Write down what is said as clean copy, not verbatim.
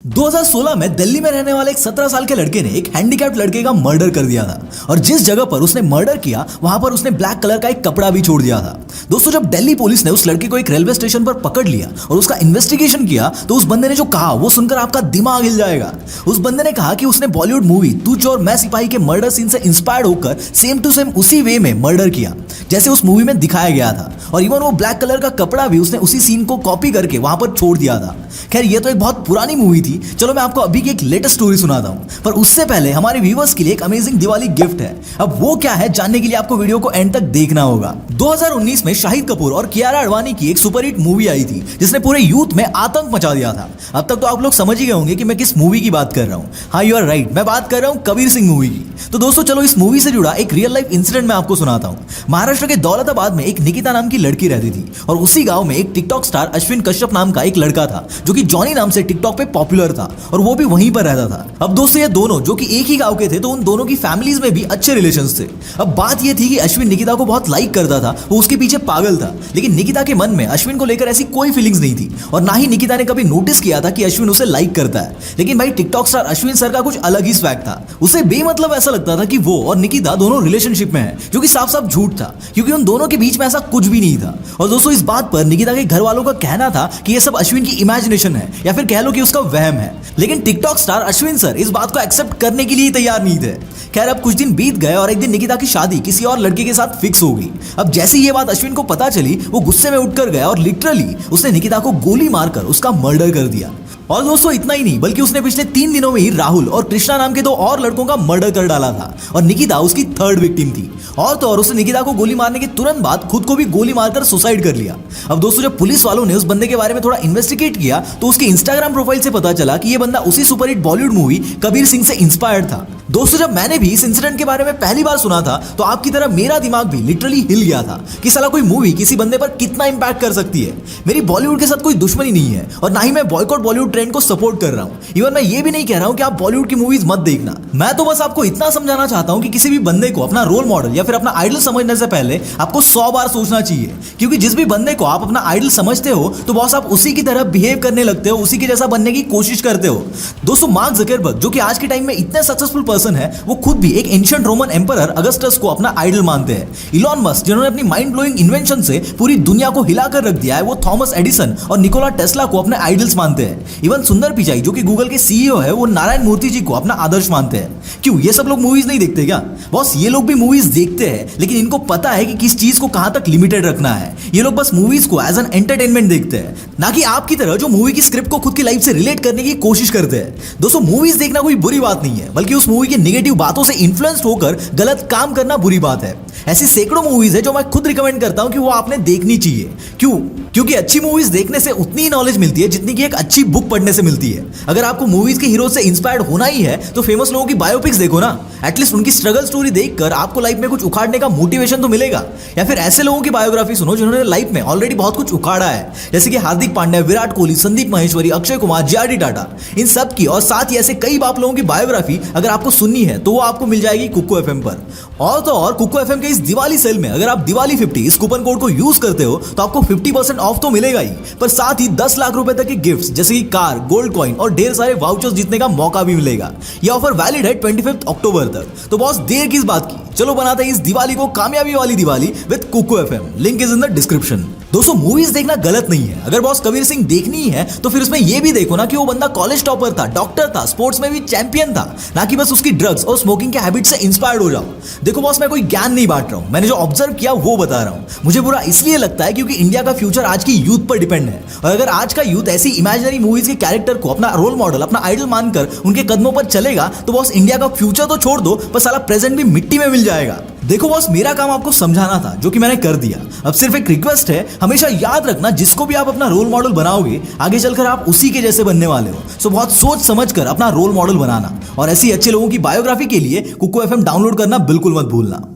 2016 में दिल्ली में रहने वाले एक 17 साल के लड़के ने एक हैंडीकैप्ड लड़के का मर्डर कर दिया था और जिस जगह पर उसने मर्डर किया वहां पर उसने ब्लैक कलर का एक कपड़ा भी छोड़ दिया था। दोस्तों, जब दिल्ली पुलिस ने उस लड़के को एक रेलवे स्टेशन पर पकड़ लिया और उसका इन्वेस्टिगेशन किया तो उस बंदे ने जो कहा वो सुनकर आपका दिमाग हिल जाएगा। उस बंदे ने कहा कि उसने बॉलीवुड मूवी तू चोर मैं सिपाही के मर्डर सीन से इंस्पायर्ड होकर सेम टू सेम उसी वे में मर्डर किया जैसे उस मूवी में दिखाया गया था और इवन वो ब्लैक कलर का कपड़ा भी उसने उसी सीन को कॉपी करके वहां पर छोड़ दिया था। खैर, ये तो एक बहुत पुरानी मूवी थी। चलो मैं आपको अभी की एक लेटेस्ट स्टोरी सुनाता हूं, पर उससे पहले हमारे व्यूअर्स के लिए एक अमेजिंग दिवाली गिफ्ट है। अब वो क्या है जानने के लिए आपको वीडियो को एंड तक देखना होगा। 2019 में शाहिद कपूर और कियारा अडवाणी की एक सुपरहिट मूवी आई थी जिसने पूरे यूथ में आतंक मचा दिया था। अब तक तो आप लोग समझ ही गए होंगे कि मैं किस मूवी की बात कर रहा हूं। हाँ, यू आर राइट, मैं बात कर रहा हूं कबीर सिंह मूवी की। तो दोस्तों चलो इस मूवी से जुड़ा एक रियल लाइफ इंसिडेंट मैं आपको सुनाता हूं। महाराष्ट्र के दौलताबाद में एक निकिता नाम की लड़की रहती थी और उसी गांव में एक टिकटॉक स्टार अश्विन कश्यप नाम का एक लड़का था जो कि जॉनी नाम से टिकटॉक पे पॉपुलर था और वो भी वहीं पर रहता था। अब दोस्तों ये दोनों जो कि एक ही गांव के थे तो उन दोनों की फैमिलीज में भी अच्छे रिलेशंस थे। अब बात ये थी कि अश्विन निकिता को बहुत लाइक करता था, वो उसके पीछे पागल था, लेकिन निकिता के मन में अश्विन को लेकर ऐसी कोई फीलिंग्स नहीं थी और ना ही निकिता ने कभी नोटिस किया था कि अश्विन उसे लाइक करता है। लेकिन भाई टिकटॉक स्टार अश्विन सर का कुछ अलग ही स्वैग था। उसे बेमतलब ऐसा लगता था कि वो और निकिता दोनों रिलेशनशिप में है, जो कि साफ साफ झूठ था क्योंकि उन दोनों के बीच में ऐसा कुछ भी नहीं था। और दोस्तों इस बात पर निकिता के घर वालों का कहना था कि ये सब अश्विन की इमेजिनेशन है या फिर कह लो कि उसका वहम है। लेकिन टिकटॉक स्टार अश्विन सर इस बात को एक्सेप्ट करने के लिए तैयार नहीं थे। खैर, अब कुछ दिन बीत गए और एक दिन निकिता की शादी किसी और लड़के के साथ फिक्स हो गई। अब जैसे ये बात अश्विन को पता चली वो गुस्से में उठकर गया और लिटरली उसने निकिता को गोली मारकर उसका मर्डर कर दिया। और दोस्तों इतना ही नहीं बल्कि उसने पिछले 3 दिनों में ही राहुल और कृष्णा नाम के 2 और लड़कों का मर्डर कर डाला था और निकिता उसकी 3rd विक्टिम थी। और तो और उसने निकिता को गोली मारने के तुरंत बाद खुद को भी गोली मारकर सुसाइड कर लिया। अब दोस्तों जब पुलिस वालों ने उस बंदे के बारे में थोड़ा इन्वेस्टिगेट किया तो उसके इंस्टाग्राम प्रोफाइल से पता चला कि ये बंदा उसी सुपरहिट बॉलीवुड मूवी कबीर सिंह से इंस्पायर्ड था। दोस्तों जब मैंने भी इस इंसिडेंट के बारे में पहली बार सुना था तो आपकी तरह मेरा दिमाग भी लिटरली हिल गया था कि साला कोई मूवी किसी बंदे पर कितना इंपैक्ट कर सकती है। मेरी बॉलीवुड के साथ कोई दुश्मनी नहीं है और ना ही मैं बॉयकॉट बॉलीवुड ट्रेंड को सपोर्ट कर रहा हूं। इवन मैं ये भी नहीं कह रहा हूं कि आप बॉलीवुड की मूवीज मत देखना। मैं तो बस आपको इतना समझाना चाहता हूं कि किसी भी बंदे को अपना रोल मॉडल या फिर अपना आइडल समझने से पहले आपको 100 बार सोचना चाहिए, क्योंकि जिस भी बंदे को आप अपना आइडल समझते हो तो बॉस आप उसी की तरह बिहेव करने लगते हो, उसी के जैसा बनने की कोशिश करते हो। दोस्तों मार्क ज़करबर्ग जो कि आज के टाइम में इतने सक्सेसफुल पर्सन है, वो खुद भी एक एंशिएंट रोमन एम्परर अगस्टस को अपना आइडल मानते हैं। इलॉन मस्क जिन्होंने अपनी माइंड ब्लोइंग इन्वेंशन से पूरी दुनिया को हिलाकर रख दिया है, वो थॉमस एडिसन और निकोला टेस्ला को अपने आइडल्स मानते हैं। इवन सुंदर पिचाई जो कि गूगल के सीईओ है, वो नारायण मूर्ति जी को अपना आदर्श मानते हैं। क्यों ये सब लोग मूवीज नहीं देखते क्या? बॉस ये लोग भी मूवीज देखते हैं, लेकिन इनको पता है कि किस चीज को कहां तक लिमिटेड रखना है। ये लोग बस मूवीज को एज एन एंटरटेनमेंट देखते हैं, ना कि आपकी तरह जो मूवी की स्क्रिप्ट को खुद की लाइफ से रिलेट करने की कोशिश करते हैं। दोस्तों मूवीज देखना कोई बुरी बात नहीं है, बल्कि उस मूवी की नेगेटिव बातों से इन्फ्लुएंस्ड होकर गलत काम करना बुरी बात है। ऐसी सैकड़ों मूवीज है जो मैं खुद रिकमेंड करता हूं कि वो आपने देखनी चाहिए। क्यों? क्योंकि अच्छी मूवीज देखने से उतनी ही नॉलेज मिलती है जितनी कि एक अच्छी बुक पढ़ने से मिलती है। अगर आपको मूवीज के हीरो से इंस्पायर्ड होना ही है तो फेमस लोगों की बायोपिक्स देखो ना। एटलीस्ट उनकी स्ट्रगल स्टोरी देखकर आपको लाइफ में कुछ उखाड़ने का मोटिवेशन तो मिलेगा। या फिर ऐसे लोगों की बायोग्राफी सुनो जिन्होंने लाइफ में ऑलरेडी बहुत कुछ उखाड़ा है, जैसे कि हार्दिक पांड्या, विराट कोहली, संदीप महेश्वरी, अक्षय कुमार, जे.आर.डी. टाटा, इन सब की और साथ ही ऐसे कई बाप लोगों की बायोग्राफी अगर आपको सुननी है तो वो आपको मिल जाएगी कुको एफएम पर। और तो और कुको एफएम के इस दिवाली सेल में अगर आप दिवाली 50 इस कूपन कोड को यूज करते हो तो आपको 50% ऑफ तो मिलेगा ही, पर साथ ही 10 लाख रुपए तक के गिफ्ट्स जैसे कि कार, गोल्ड कॉइन और ढेर सारे वाउचर्स जीतने का मौका भी मिलेगा। यह ऑफर वैलिड है 25 अक्टूबर तक। तो बॉस देर किस बात की, चलो बनाते हैं इस दिवाली को कामयाबी वाली Diwali with Kuku FM. Link is in the description. दोस्तों मूवीज देखना गलत नहीं है। अगर बॉस कबीर सिंह देखनी है तो फिर उसमें यह भी देखो ना कि वो बंदा कॉलेज टॉपर था, डॉक्टर था, स्पोर्ट्स में भी चैंपियन था, ना कि बस उसकी ड्रग्स और स्मोकिंग के हैबिट से इंस्पायर्ड हो जाओ। देखो बॉस मैं कोई ज्ञान नहीं बांट रहा हूं, मैंने जो ऑब्जर्व किया वो बता रहा हूं। मुझे बुरा इसलिए लगता है क्योंकि इंडिया का फ्यूचर आज की यूथ पर डिपेंड है और अगर आज का यूथ ऐसी इमेजिनरी मूवीज के कैरेक्टर को अपना रोल मॉडल, अपना आइडल मानकर उनके कदमों पर चलेगा तो बॉस इंडिया का फ्यूचर तो छोड़ दो, पर साला प्रेजेंट भी मिट्टी में मिल जाएगा। देखो बॉस मेरा काम आपको समझाना था, जो कि मैंने कर दिया। अब सिर्फ एक रिक्वेस्ट है, हमेशा याद रखना जिसको भी आप अपना रोल मॉडल बनाओगे आगे चलकर आप उसी के जैसे बनने वाले हो। सो बहुत सोच समझ कर अपना रोल मॉडल बनाना और ऐसी अच्छे लोगों की बायोग्राफी के लिए कुको एफएम डाउनलोड करना बिल्कुल मत भूलना।